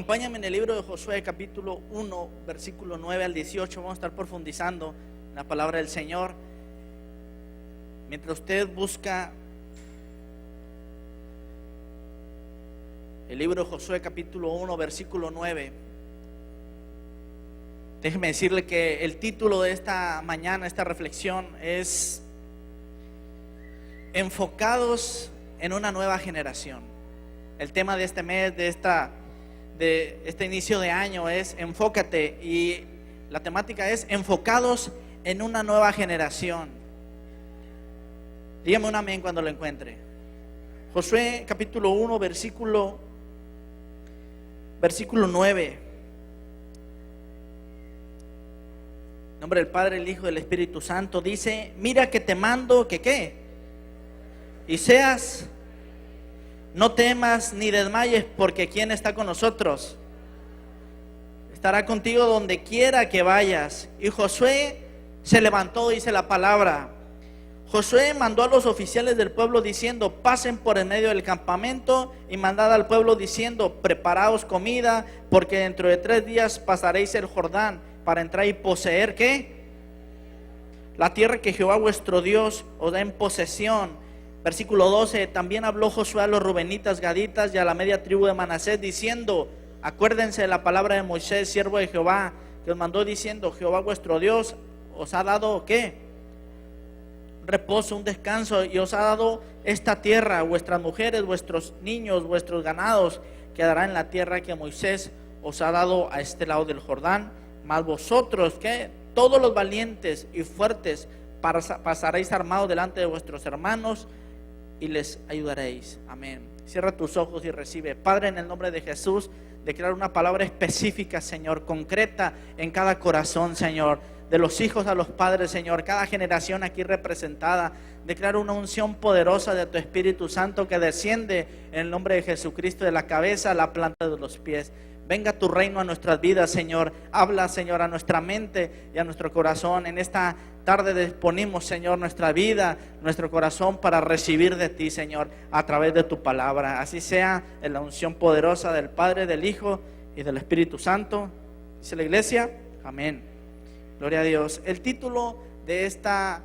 Acompáñame en el libro de Josué, capítulo 1, versículo 9 al 18. Vamos a estar profundizando en la palabra del Señor. Mientras usted busca el libro de Josué, capítulo 1, versículo 9, déjeme decirle que el título de esta mañana, esta reflexión, es Enfocados en una nueva generación. El tema de este mes, de este inicio de año es enfócate, y la temática es enfocados en una nueva generación. Dígame un amén cuando lo encuentre. Josué capítulo 1 versículo 9. En nombre del Padre, el Hijo y del Espíritu Santo, dice: mira que te mando que ¿qué? Y seas, no temas ni desmayes, porque ¿quién está con nosotros? Estará contigo donde quiera que vayas. Y Josué se levantó, dice la palabra. Josué mandó a los oficiales del pueblo diciendo: pasen por en medio del campamento y mandad al pueblo diciendo: preparaos comida, porque dentro de 3 días pasaréis el Jordán para entrar y poseer ¿qué? La tierra que Jehová vuestro Dios os da en posesión. Versículo 12, también habló Josué a los rubenitas, gaditas y a la media tribu de Manasés diciendo: acuérdense de la palabra de Moisés, siervo de Jehová, que os mandó diciendo: Jehová vuestro Dios os ha dado ¿qué? Reposo, un descanso, y os ha dado esta tierra. Vuestras mujeres, vuestros niños, vuestros ganados quedarán en la tierra que Moisés os ha dado a este lado del Jordán. Mas vosotros, ¿qué? Todos los valientes y fuertes pasaréis armados delante de vuestros hermanos y les ayudaréis. Amén. Cierra tus ojos y recibe. Padre, en el nombre de Jesús, declaro una palabra específica, Señor, concreta en cada corazón, Señor, de los hijos a los padres, Señor, cada generación aquí representada. Declaro una unción poderosa de tu Espíritu Santo que desciende en el nombre de Jesucristo, de la cabeza a la planta de los pies. Venga tu reino a nuestras vidas, Señor. Habla, Señor, a nuestra mente y a nuestro corazón. En esta tarde disponemos, Señor, nuestra vida, nuestro corazón para recibir de ti, Señor, a través de tu palabra. Así sea, en la unción poderosa del Padre, del Hijo y del Espíritu Santo. Dice la iglesia, amén. Gloria a Dios. El título de esta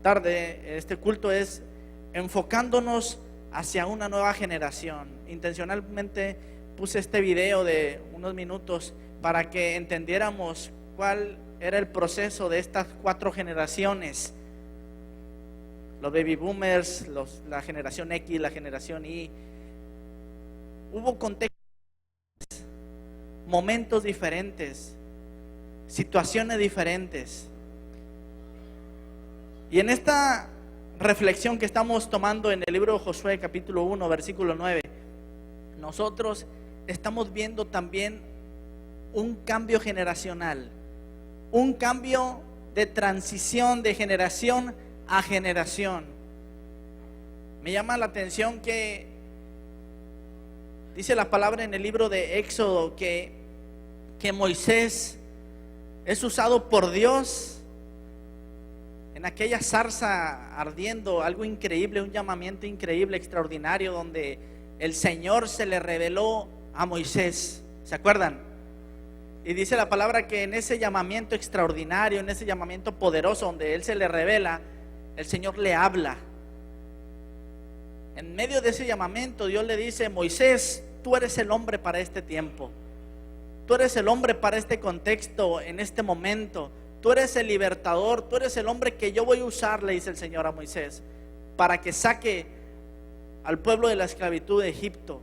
tarde, este culto, es enfocándonos hacia una nueva generación. Intencionalmente puse este video de unos minutos para que entendiéramos cuál era el proceso de estas 4 generaciones: los baby boomers, la generación X, la generación Y. Hubo contextos, momentos diferentes, situaciones diferentes. Y en esta reflexión que estamos tomando en el libro de Josué capítulo 1 versículo 9, nosotros estamos viendo también un cambio generacional, un cambio de transición de generación a generación. Me llama la atención que dice la palabra en el libro de Éxodo que Moisés es usado por Dios en aquella zarza ardiendo, algo increíble, un llamamiento increíble, extraordinario, donde el Señor se le reveló a Moisés. ¿Se acuerdan? Y dice la palabra que en ese llamamiento extraordinario, en ese llamamiento poderoso donde Él se le revela, el Señor le habla. En medio de ese llamamiento, Dios le dice: Moisés, tú eres el hombre para este tiempo. Tú eres el hombre para este contexto, en este momento. Tú eres el libertador, tú eres el hombre que yo voy a usar, le dice el Señor a Moisés, para que saque al pueblo de la esclavitud de Egipto.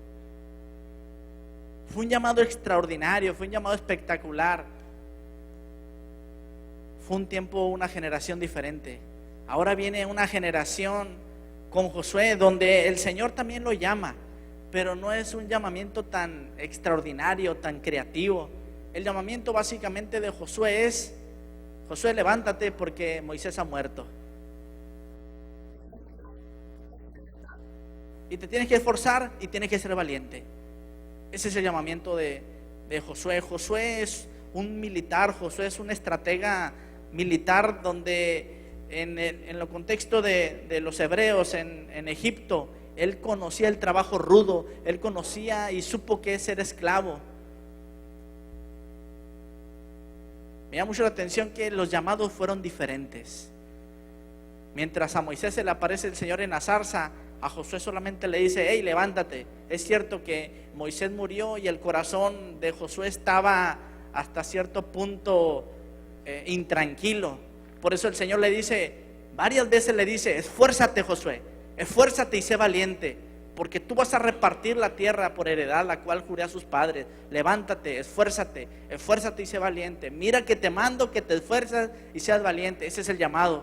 Fue un llamado extraordinario, fue un llamado espectacular. Fue un tiempo, una generación diferente. Ahora viene una generación con Josué, donde el Señor también lo llama, pero no es un llamamiento tan extraordinario, tan creativo. El llamamiento básicamente de Josué es: Josué, levántate porque Moisés ha muerto. Y te tienes que esforzar y tienes que ser valiente. Ese es el llamamiento de Josué. Josué es un militar, Josué es un estratega militar, donde en el contexto de los hebreos en Egipto, él conocía el trabajo rudo, él conocía y supo qué es ser esclavo. Me llama mucho la atención que los llamados fueron diferentes. Mientras a Moisés se le aparece el Señor en la zarza, a Josué solamente le dice: hey, levántate. Es cierto que Moisés murió y el corazón de Josué estaba hasta cierto punto intranquilo. Por eso el Señor le dice, varias veces le dice: esfuérzate, Josué, esfuérzate y sé valiente, porque tú vas a repartir la tierra por heredad, la cual juré a sus padres. Levántate, esfuérzate, esfuérzate y sé valiente. Mira que te mando que te esfuerzas y seas valiente. Ese es el llamado.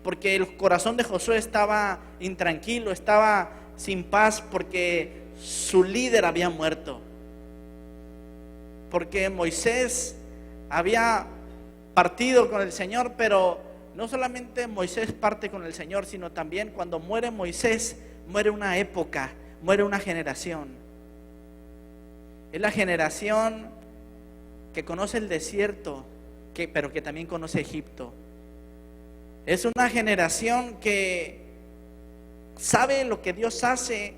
Porque el corazón de Josué estaba intranquilo, estaba sin paz, porque su líder había muerto. Porque Moisés había partido con el Señor, pero no solamente Moisés parte con el Señor, sino también cuando muere Moisés, muere una época, muere una generación. Es la generación que conoce el desierto, pero que también conoce Egipto. Es una generación que sabe lo que Dios hace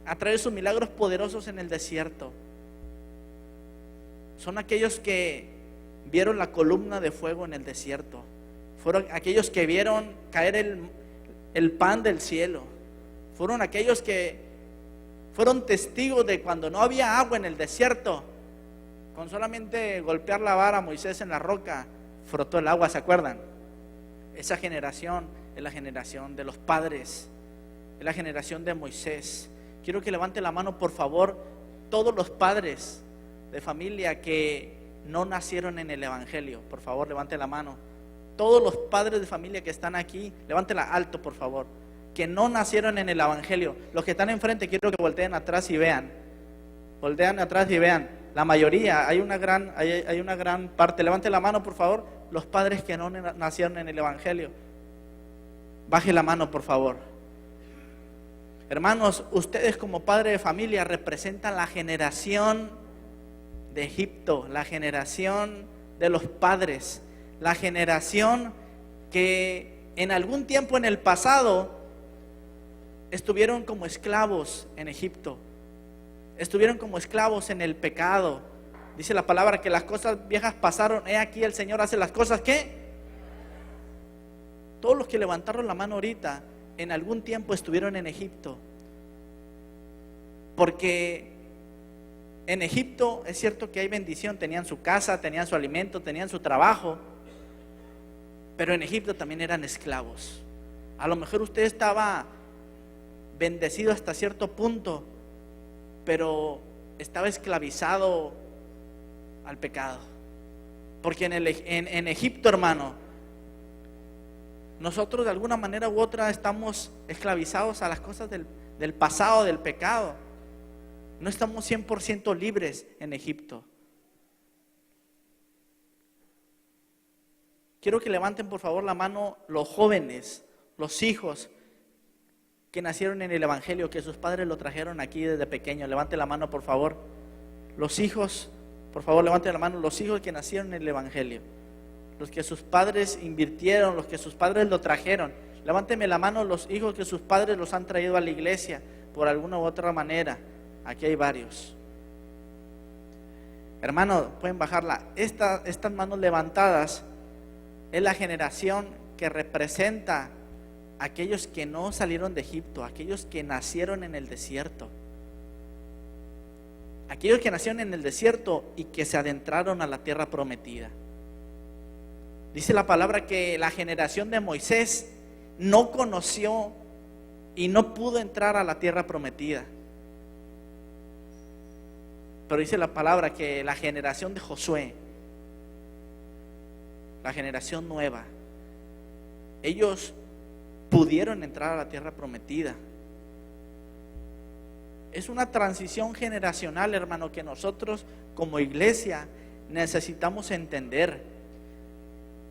a través de sus milagros poderosos en el desierto. Son aquellos que vieron la columna de fuego en el desierto. Fueron aquellos que vieron caer el pan del cielo. Fueron aquellos que fueron testigos de cuando no había agua en el desierto. Con solamente golpear la vara, Moisés en la roca frotó el agua, ¿se acuerdan? Esa generación es la generación de los padres, es la generación de Moisés. Quiero que levante la mano, por favor, todos los padres de familia que no nacieron en el Evangelio. Por favor, levante la mano. Todos los padres de familia que están aquí, levántela alto, por favor, que no nacieron en el Evangelio. Los que están enfrente, quiero que volteen atrás y vean. Voltean atrás y vean. La mayoría, hay una gran parte. Levante la mano, por favor, los padres que no nacieron en el Evangelio. Baje la mano, por favor. Hermanos, ustedes como padres de familia representan la generación de Egipto, la generación de los padres, la generación que en algún tiempo en el pasado estuvieron como esclavos en Egipto. Estuvieron como esclavos en el pecado. Dice la palabra que las cosas viejas pasaron. He aquí el Señor hace las cosas que. Todos los que levantaron la mano ahorita, en algún tiempo estuvieron en Egipto. Porque en Egipto es cierto que hay bendición. Tenían su casa, tenían su alimento, tenían su trabajo. Pero en Egipto también eran esclavos. A lo mejor usted estaba bendecido hasta cierto punto, pero estaba esclavizado al pecado. Porque en Egipto, hermano, nosotros de alguna manera u otra estamos esclavizados a las cosas del pasado, del pecado. No estamos 100% libres en Egipto. Quiero que levanten por favor la mano los jóvenes, los hijos que nacieron en el Evangelio, que sus padres lo trajeron aquí desde pequeño. Levante la mano, por favor. Los hijos, por favor, levante la mano. Los hijos que nacieron en el Evangelio, los que sus padres invirtieron, los que sus padres lo trajeron. Levánteme la mano los hijos que sus padres los han traído a la iglesia por alguna u otra manera. Aquí hay varios. Hermano, pueden bajarla. Estas manos levantadas es la generación que representa aquellos que no salieron de Egipto, aquellos que nacieron en el desierto, aquellos que nacieron en el desierto y que se adentraron a la tierra prometida. Dice la palabra que la generación de Moisés no conoció y no pudo entrar a la tierra prometida. Pero dice la palabra que la generación de Josué, la generación nueva, ellos pudieron entrar a la tierra prometida. Es una transición generacional, hermano, que nosotros como iglesia necesitamos entender.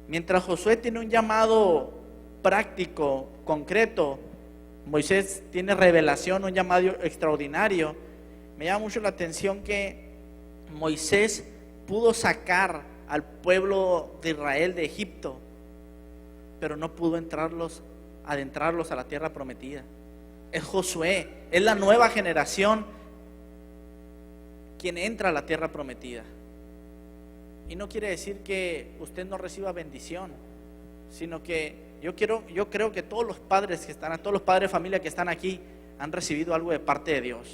Mientras Josué tiene un llamado práctico, concreto, Moisés tiene revelación, un llamado extraordinario. Me llama mucho la atención que Moisés pudo sacar al pueblo de Israel de Egipto, pero no pudo adentrarlos a la tierra prometida. Es Josué, es la nueva generación quien entra a la tierra prometida. Y no quiere decir que usted no reciba bendición, sino que yo creo que todos los padres todos los padres de familia que están aquí han recibido algo de parte de Dios.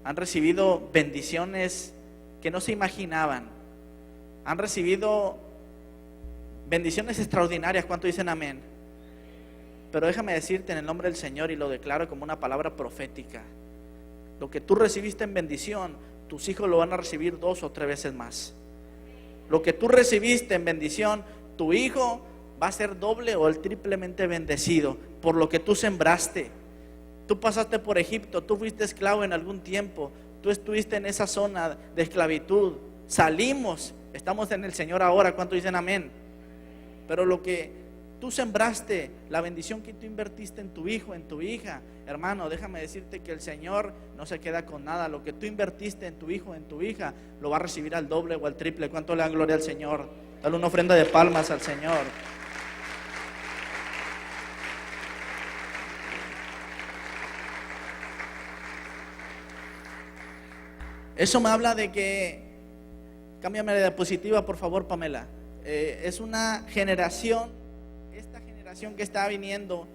Han recibido bendiciones que no se imaginaban. Han recibido bendiciones extraordinarias. ¿Cuánto dicen amén? Pero déjame decirte en el nombre del Señor, y lo declaro como una palabra profética: lo que tú recibiste en bendición, tus hijos lo van a recibir 2 o 3 veces más. Lo que tú recibiste en bendición, tu hijo va a ser doble o el triplemente bendecido por lo que tú sembraste. Tú pasaste por Egipto, tú fuiste esclavo en algún tiempo, tú estuviste en esa zona de esclavitud, salimos, estamos en el Señor ahora. ¿Cuánto dicen amén? Pero lo que tú sembraste, la bendición que tú invertiste en tu hijo, en tu hija, hermano, déjame decirte que el Señor no se queda con nada. Lo que tú invertiste en tu hijo, en tu hija, lo va a recibir al doble o al triple. ¿Cuánto le dan gloria al Señor? Dale una ofrenda de palmas al Señor. Eso me habla de que, cámbiame de diapositiva por favor, Pamela. Es una generación, esta generación que está viniendo,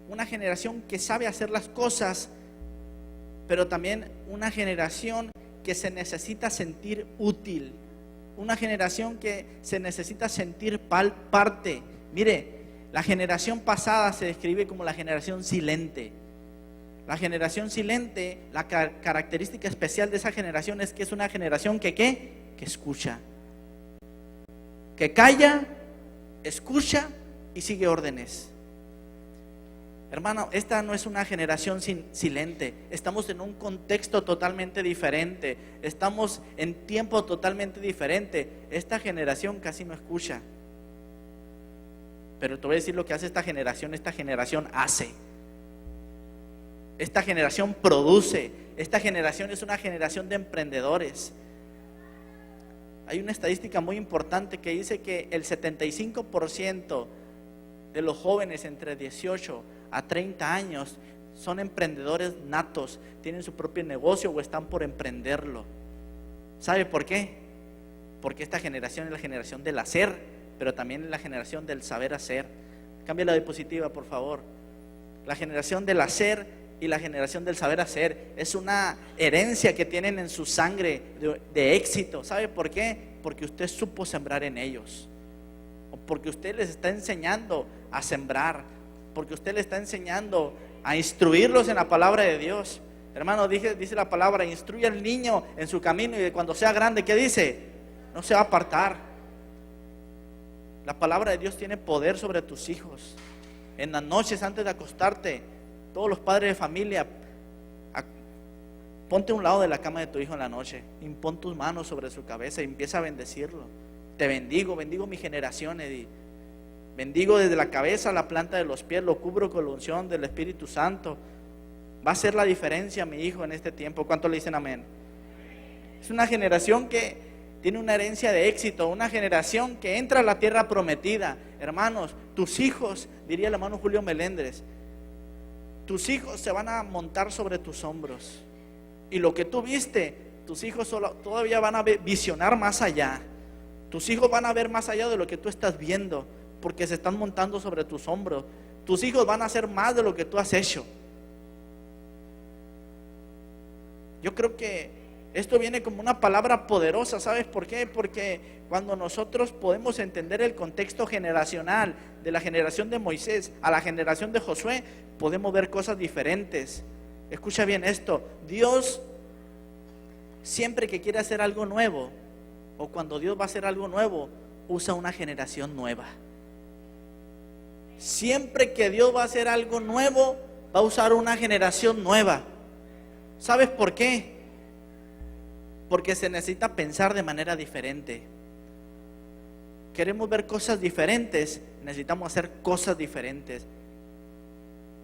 una generación que sabe hacer las cosas, pero también una generación que se necesita sentir útil, una generación que se necesita sentir parte. Mire, la generación pasada se describe como la generación silente. La generación silente, la característica especial de esa generación es que es una generación que escucha, que calla, escucha y sigue órdenes. Hermano, esta no es una generación silente. Estamos en un contexto totalmente diferente. Estamos en tiempo totalmente diferente. Esta generación casi no escucha. Pero te voy a decir lo que hace esta generación. Esta generación hace. Esta generación produce. Esta generación es una generación de emprendedores. Hay una estadística muy importante que dice que el 75% de los jóvenes entre 18 a 30 años son emprendedores natos, tienen su propio negocio o están por emprenderlo. ¿Sabe por qué? Porque esta generación es la generación del hacer, pero también es la generación del saber hacer. Cambia la diapositiva, por favor. La generación del hacer y la generación del saber hacer es una herencia que tienen en su sangre de éxito. ¿Sabe por qué? Porque usted supo sembrar en ellos, o porque usted les está enseñando a sembrar, porque usted les está enseñando a instruirlos en la palabra de Dios. Hermano, dice la palabra: instruye al niño en su camino y cuando sea grande, ¿qué dice? No se va a apartar. La palabra de Dios tiene poder sobre tus hijos. En las noches antes de acostarte, todos los padres de familia, ponte a un lado de la cama de tu hijo en la noche, impón tus manos sobre su cabeza y empieza a bendecirlo. Te bendigo mi generación, Eddie. Bendigo desde la cabeza a la planta de los pies, lo cubro con la unción del Espíritu Santo. Va a ser la diferencia, mi hijo, en este tiempo. ¿Cuánto le dicen amén? Es una generación que tiene una herencia de éxito, una generación que entra a la tierra prometida. Hermanos, tus hijos, diría el hermano Julio Meléndez, tus hijos se van a montar sobre tus hombros. Y lo que tú viste, tus hijos todavía van a visionar más allá. Tus hijos van a ver más allá de lo que tú estás viendo, porque se están montando sobre tus hombros. Tus hijos van a hacer más de lo que tú has hecho. Yo creo que esto viene como una palabra poderosa. ¿Sabes por qué? Porque cuando nosotros podemos entender el contexto generacional de la generación de Moisés a la generación de Josué, podemos ver cosas diferentes. Escucha bien esto: Dios siempre que quiere hacer algo nuevo, o cuando Dios va a hacer algo nuevo, usa una generación nueva. Siempre que Dios va a hacer algo nuevo, va a usar una generación nueva. ¿Sabes por qué? Porque se necesita pensar de manera diferente. Queremos ver cosas diferentes, necesitamos hacer cosas diferentes.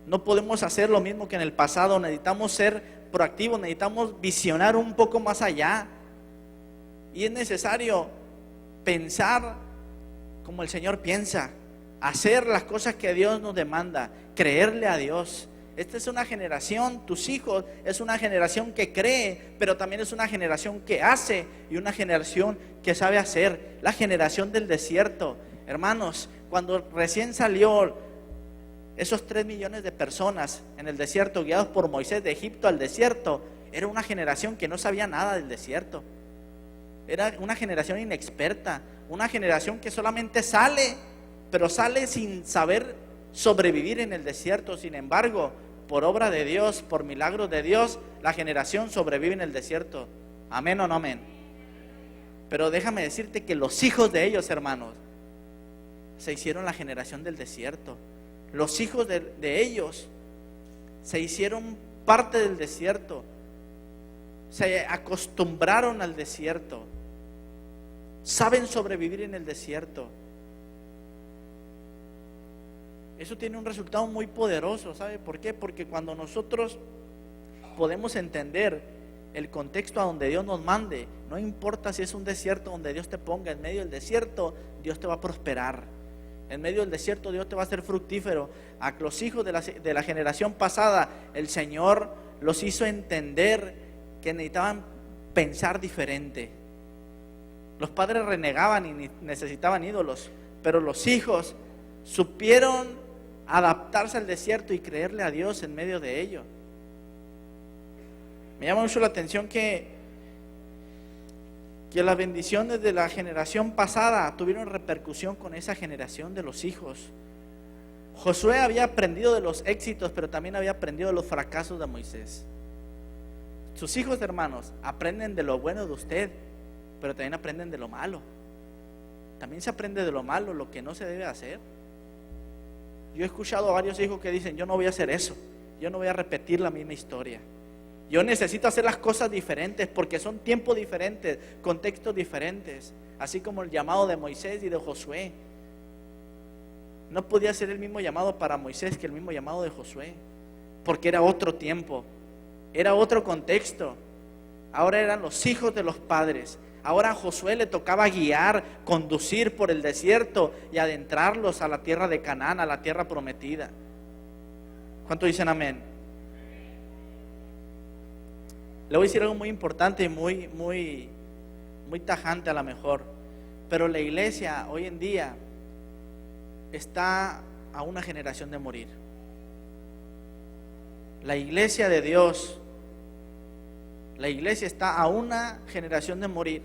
No podemos hacer lo mismo que en el pasado. Necesitamos ser proactivos, necesitamos visionar un poco más allá. Y es necesario pensar como el Señor piensa, hacer las cosas que Dios nos demanda, creerle a Dios. Esta es una generación, tus hijos, es una generación que cree, pero también es una generación que hace y una generación que sabe hacer. La generación del desierto. Hermanos, cuando recién salió esos 3 millones de personas en el desierto, guiados por Moisés de Egipto al desierto, era una generación que no sabía nada del desierto. Era una generación inexperta, una generación que solamente sale, pero sale sin saber sobrevivir en el desierto. Sin embargo, por obra de Dios, por milagro de Dios, la generación sobrevive en el desierto. Amén o no amén. Pero déjame decirte que los hijos de ellos, hermanos, se hicieron la generación del desierto. Los hijos de ellos se hicieron parte del desierto. Se acostumbraron al desierto. Saben sobrevivir en el desierto. Eso tiene un resultado muy poderoso. ¿Sabe por qué? Porque cuando nosotros podemos entender el contexto a donde Dios nos mande, no importa si es un desierto donde Dios te ponga, en medio del desierto Dios te va a prosperar. En medio del desierto Dios te va a hacer fructífero. A los hijos de la generación pasada, el Señor los hizo entender que necesitaban pensar diferente. Los padres renegaban y necesitaban ídolos, pero los hijos supieron adaptarse al desierto y creerle a Dios en medio de ello. Me llama mucho la atención que las bendiciones de la generación pasada tuvieron repercusión con esa generación de los hijos. Josué había aprendido de los éxitos, pero también había aprendido de los fracasos de Moisés. Sus hijos, hermanos, aprenden de lo bueno de usted, pero también aprenden de lo malo. También se aprende de lo malo, lo que no se debe hacer. Yo he escuchado a varios hijos que dicen: yo no voy a hacer eso, yo no voy a repetir la misma historia. Yo necesito hacer las cosas diferentes porque son tiempos diferentes, contextos diferentes. Así como el llamado de Moisés y de Josué. No podía ser el mismo llamado para Moisés que el mismo llamado de Josué, porque era otro tiempo, era otro contexto. Ahora eran los hijos de los padres. Ahora a Josué le tocaba guiar, conducir por el desierto y adentrarlos a la tierra de Canaán, a la tierra prometida. ¿Cuántos dicen amén? Le voy a decir algo muy importante y muy tajante a lo mejor, pero la iglesia hoy en día está a una generación de morir. La iglesia de Dios, la iglesia está a una generación de morir.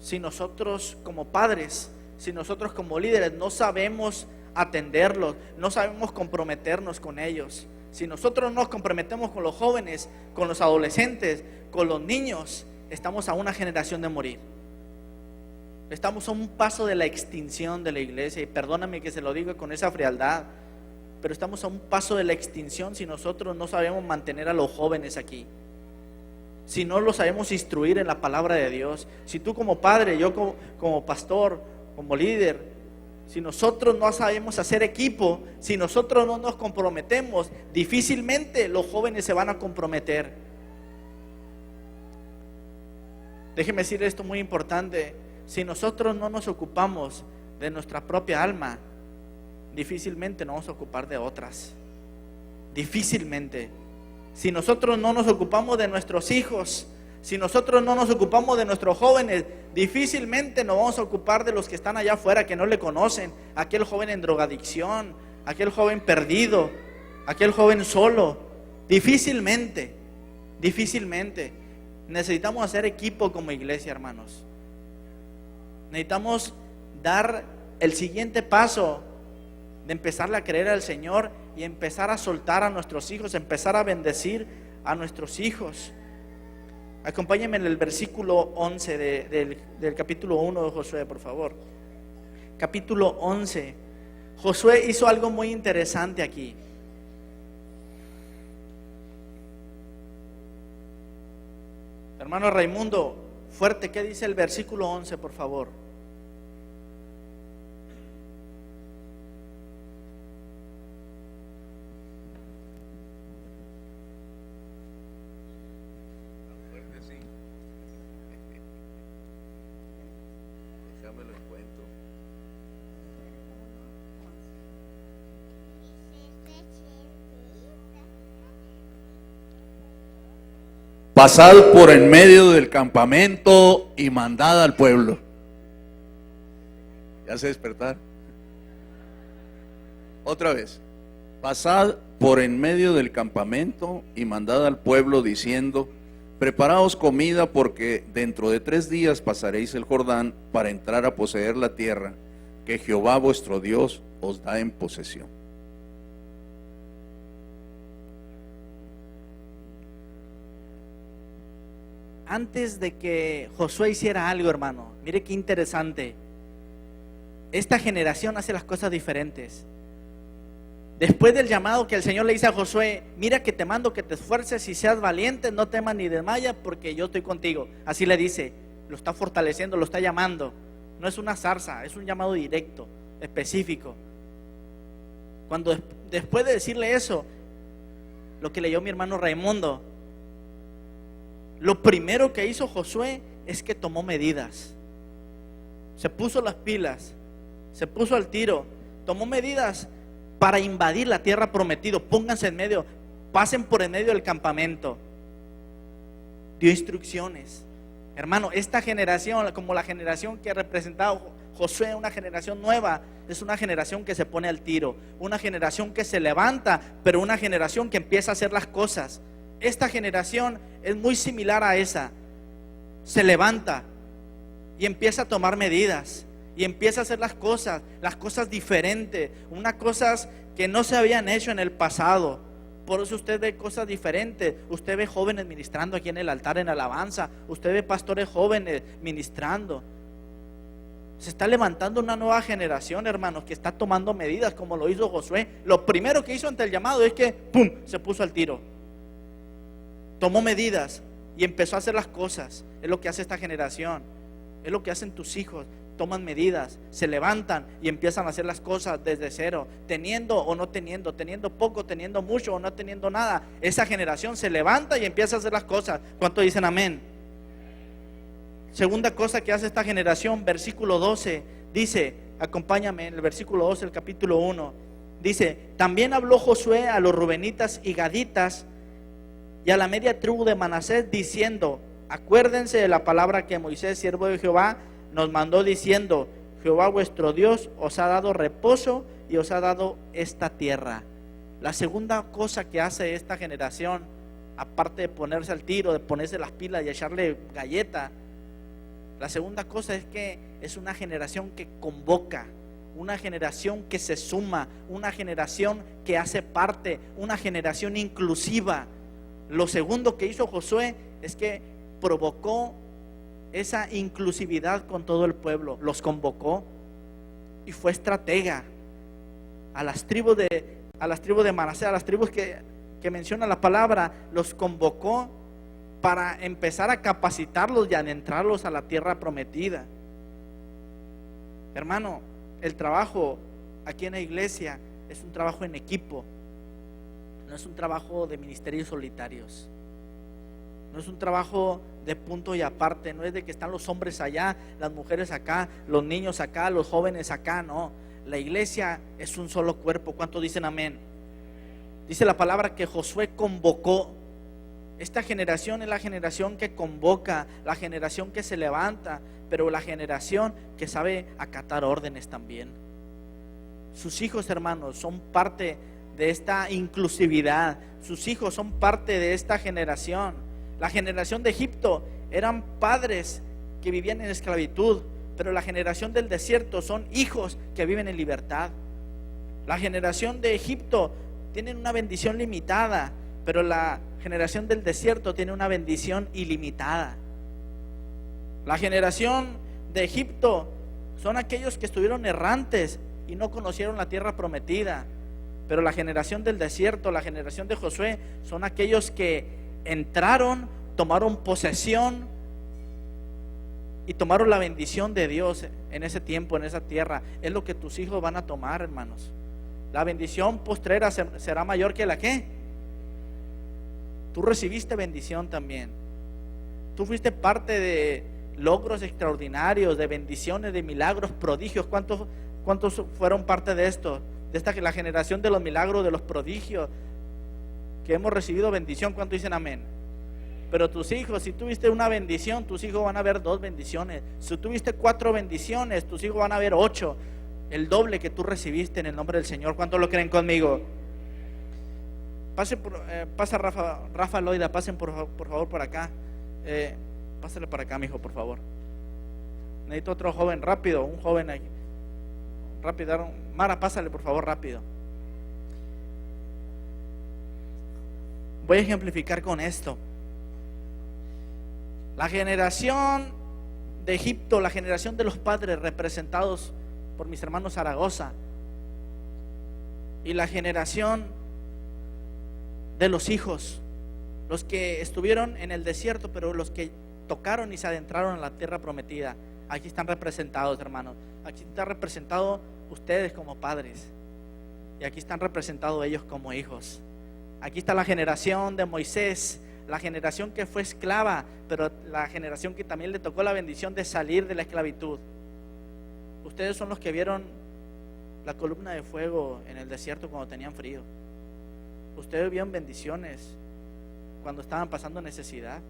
Si nosotros como padres, si nosotros como líderes no sabemos atenderlos, no sabemos comprometernos con ellos, si nosotros nos comprometemos con los jóvenes, con los adolescentes, con los niños, estamos a una generación de morir. Estamos a un paso de la extinción de la iglesia. Y perdóname que se lo diga con esa frialdad, pero estamos a un paso de la extinción si nosotros no sabemos mantener a los jóvenes aquí, si no los sabemos instruir en la palabra de Dios. Si tú como padre, yo como pastor, como líder, si nosotros no sabemos hacer equipo, si nosotros no nos comprometemos, difícilmente los jóvenes se van a comprometer. Déjeme decir esto muy importante: si nosotros no nos ocupamos de nuestra propia alma, difícilmente nos vamos a ocupar de otras. Difícilmente. Si nosotros no nos ocupamos de nuestros hijos, si nosotros no nos ocupamos de nuestros jóvenes, difícilmente nos vamos a ocupar de los que están allá afuera, que no le conocen. Aquel joven en drogadicción, aquel joven perdido, aquel joven solo. Difícilmente necesitamos hacer equipo como iglesia, hermanos. Necesitamos dar el siguiente paso de empezarle a creer al Señor y empezar a soltar a nuestros hijos, empezar a bendecir a nuestros hijos. Acompáñenme en el versículo 11 del capítulo 1 de Josué, por favor. Capítulo 11. Josué hizo algo muy interesante aquí. Hermano Raimundo, fuerte, ¿qué dice el versículo 11, por favor? pasad por en medio del campamento y mandad al pueblo. ¿Ya se despertaron? Otra vez. Pasad por en medio del campamento y mandad al pueblo diciendo: preparaos comida, porque dentro de 3 días pasaréis el Jordán para entrar a poseer la tierra que Jehová vuestro Dios os da en posesión. Antes de que Josué hiciera algo, hermano, mire qué interesante. Esta generación hace las cosas diferentes. Después del llamado que el Señor le dice a Josué: mira que te mando que te esfuerces y seas valiente, no temas ni desmayas, porque yo estoy contigo. Así le dice, lo está fortaleciendo, lo está llamando. No es una zarza, es un llamado directo, específico. Cuando después de decirle eso, lo que leyó mi hermano Raimundo, lo primero que hizo Josué es que tomó medidas. Se puso las pilas, se puso al tiro, tomó medidas para invadir la tierra prometida. Pónganse en medio, pasen por en medio del campamento. Dio instrucciones. Hermano, esta generación, como la generación que ha representado Josué, una generación nueva, es una generación que se pone al tiro, una generación que se levanta, pero una generación que empieza a hacer las cosas. Esta generación es muy similar a esa. Se levanta y empieza a tomar medidas y empieza a hacer las cosas diferentes, unas cosas que no se habían hecho en el pasado. Por eso usted ve cosas diferentes. Usted ve jóvenes ministrando aquí en el altar en alabanza. Usted ve pastores jóvenes ministrando. Se está levantando una nueva generación, hermanos, que está tomando medidas como lo hizo Josué. Lo primero que hizo ante el llamado es que ¡pum!, se puso al tiro. Tomó medidas y empezó a hacer las cosas. Es lo que hace esta generación. Es lo que hacen tus hijos. Toman medidas, se levantan y empiezan a hacer las cosas desde cero, teniendo o no teniendo, teniendo poco, teniendo mucho o no teniendo nada. Esa generación se levanta y empieza a hacer las cosas. ¿Cuánto dicen amén? Segunda cosa que hace esta generación, versículo 12, dice, acompáñame en el versículo 12 del capítulo 1, dice: también habló Josué a los rubenitas y gaditas y a la media tribu de Manasés, diciendo: acuérdense de la palabra que Moisés, siervo de Jehová, nos mandó diciendo: Jehová vuestro Dios os ha dado reposo y os ha dado esta tierra. La segunda cosa que hace esta generación, aparte de ponerse al tiro, de ponerse las pilas y echarle galleta, la segunda cosa es que es una generación que convoca, una generación que se suma, una generación que hace parte, una generación inclusiva. Lo segundo que hizo Josué es que provocó esa inclusividad con todo el pueblo, los convocó y fue estratega. A las tribus de Manasés, a las tribus que menciona la palabra, los convocó para empezar a capacitarlos y adentrarlos a la tierra prometida. Hermano, el trabajo aquí en la iglesia es un trabajo en equipo, no es un trabajo de ministerios solitarios, no es un trabajo de punto y aparte, no es de que están los hombres allá, las mujeres acá, los niños acá, los jóvenes acá, no. La iglesia es un solo cuerpo. ¿Cuántos dicen amén? Dice la palabra que Josué convocó. Esta generación es la generación que convoca, la generación que se levanta, pero la generación que sabe acatar órdenes también. Sus hijos, hermanos, son parte de esta inclusividad. Sus hijos son parte de esta generación. La generación de Egipto eran padres que vivían en esclavitud, pero la generación del desierto son hijos que viven en libertad. La generación de Egipto tiene una bendición limitada, pero la generación del desierto tiene una bendición ilimitada. La generación de Egipto son aquellos que estuvieron errantes y no conocieron la tierra prometida, pero la generación del desierto, la generación de Josué, son aquellos que entraron, tomaron posesión y tomaron la bendición de Dios en ese tiempo, en esa tierra. Es lo que tus hijos van a tomar, hermanos. La bendición postrera será mayor que la que tú recibiste bendición también. Tú fuiste parte de logros extraordinarios, de bendiciones, de milagros, prodigios. ¿Cuántos fueron parte de esto? De la generación de los milagros, de los prodigios, que hemos recibido bendición. ¿Cuántos dicen amén? Pero tus hijos, si tuviste una bendición, tus hijos van a ver 2 bendiciones. Si tuviste 4 bendiciones, tus hijos van a ver 8. El doble que tú recibiste en el nombre del Señor. ¿Cuántos lo creen conmigo? Pasa Rafa Loida, pasen por favor por acá. Pásale para acá, mijo, por favor. Necesito otro joven, rápido, un joven aquí. Rápido, Mara, pásale por favor, rápido. Voy a ejemplificar con esto. La generación de Egipto, la generación de los padres representados por mis hermanos Zaragoza, y la generación de los hijos, los que estuvieron en el desierto, pero los que tocaron y se adentraron en la tierra prometida, aquí están representados, hermanos. Aquí están representados ustedes como padres, y aquí están representados ellos como hijos. Aquí está la generación de Moisés, la generación que fue esclava, pero la generación que también le tocó la bendición de salir de la esclavitud. Ustedes son los que vieron la columna de fuego en el desierto cuando tenían frío. Ustedes vieron bendiciones cuando estaban pasando necesidad.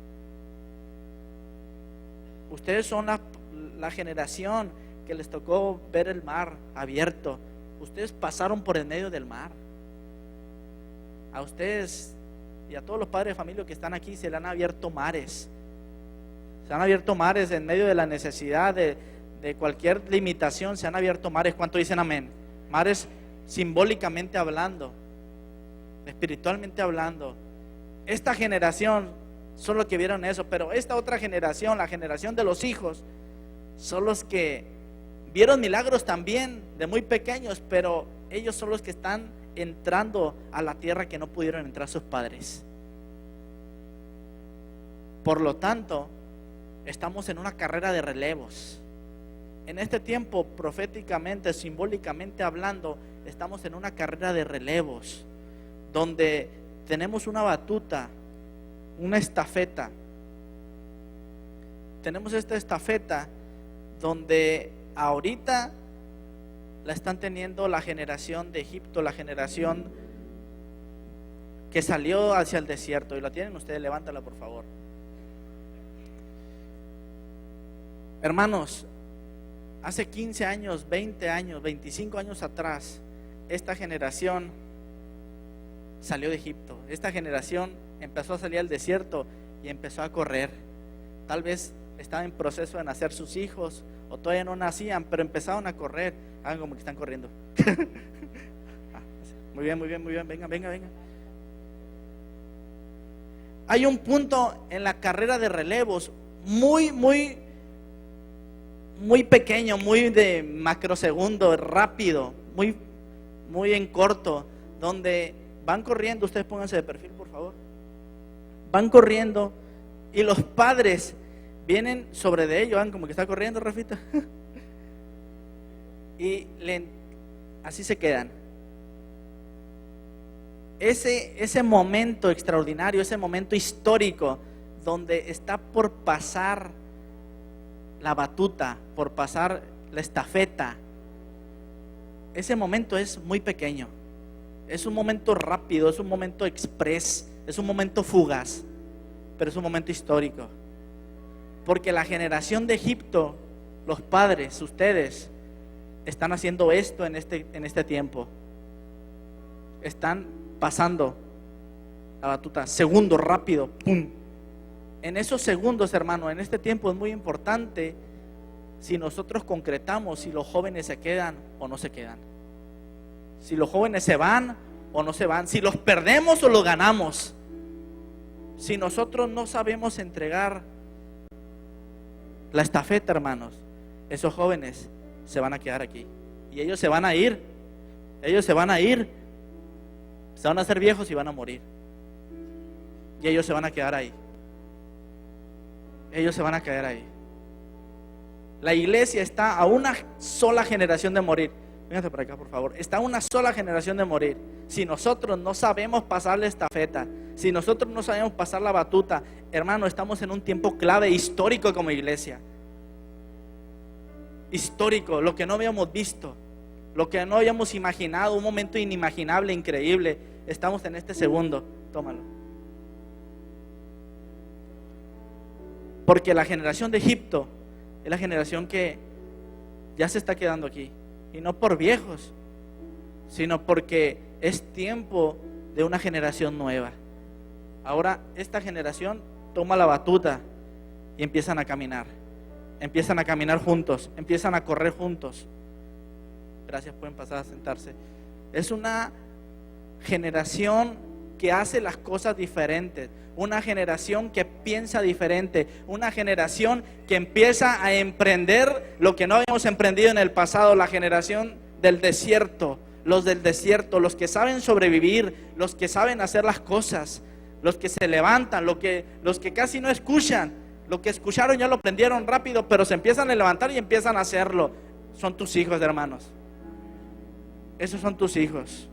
Ustedes son la generación que les tocó ver el mar abierto. Ustedes pasaron por el medio del mar. A ustedes y a todos los padres de familia que están aquí se le han abierto mares. Se han abierto mares en medio de la necesidad, de cualquier limitación. Se han abierto mares. ¿Cuánto dicen amén? Mares simbólicamente hablando, espiritualmente hablando. Esta generación son los que vieron eso, pero esta otra generación, la generación de los hijos, son los que vieron milagros también de muy pequeños, pero ellos son los que están entrando a la tierra que no pudieron entrar sus padres. Por lo tanto, estamos en una carrera de relevos. En este tiempo, proféticamente, simbólicamente hablando, estamos en una carrera de relevos, donde tenemos una batuta, una estafeta. Tenemos esta estafeta donde ahorita la están teniendo la generación de Egipto, la generación que salió hacia el desierto. Y la tienen ustedes, levántala por favor. Hermanos, hace 15 años, 20 años, 25 años atrás, esta generación salió de Egipto. Esta generación empezó a salir al desierto y empezó a correr. Tal vez estaba en proceso de nacer sus hijos, o todavía no nacían, pero empezaron a correr. Hagan como que están corriendo. Muy bien, muy bien, muy bien. Venga. Hay un punto en la carrera de relevos muy pequeño, muy de macrosegundo, rápido, muy en corto, donde van corriendo. Ustedes pónganse de perfil, por favor. Van corriendo y los padres vienen sobre de ellos. Como que está corriendo, Rafita. Y así se quedan. Ese momento extraordinario, ese momento histórico, donde está por pasar la batuta, por pasar la estafeta, ese momento es muy pequeño. Es un momento rápido, es un momento express, es un momento fugaz, pero es un momento histórico. Porque la generación de Egipto, los padres, ustedes, están haciendo esto en este tiempo. Están pasando la batuta, segundo, rápido, pum. En esos segundos, hermano, en este tiempo es muy importante si nosotros concretamos, si los jóvenes se quedan o no se quedan. Si los jóvenes se van o no se van, si los perdemos o los ganamos. Si nosotros no sabemos entregar la estafeta, hermanos, esos jóvenes se van a quedar aquí. Y ellos se van a ir. Se van a hacer viejos y van a morir. Y ellos se van a quedar ahí. La iglesia está a una sola generación de morir. Véngase para acá, por favor. Está a una sola generación de morir. Si nosotros no sabemos pasar la estafeta, si nosotros no sabemos pasar la batuta, hermano, estamos en un tiempo clave, histórico como iglesia. Histórico, lo que no habíamos visto, lo que no habíamos imaginado, un momento inimaginable, increíble. Estamos en este segundo. Tómalo. Porque la generación de Egipto es la generación que ya se está quedando aquí. Y no por viejos, sino porque es tiempo de una generación nueva. Ahora esta generación toma la batuta y empiezan a caminar. Empiezan a caminar juntos, empiezan a correr juntos. Gracias, pueden pasar a sentarse. Es una generación que hace las cosas diferentes, una generación que piensa diferente, una generación que empieza a emprender lo que no habíamos emprendido en el pasado, la generación del desierto, los del desierto, los que saben sobrevivir, los que saben hacer las cosas, los que se levantan, los que casi no escuchan, lo que escucharon ya lo aprendieron rápido, pero se empiezan a levantar y empiezan a hacerlo. Son tus hijos, hermanos. Esos son tus hijos.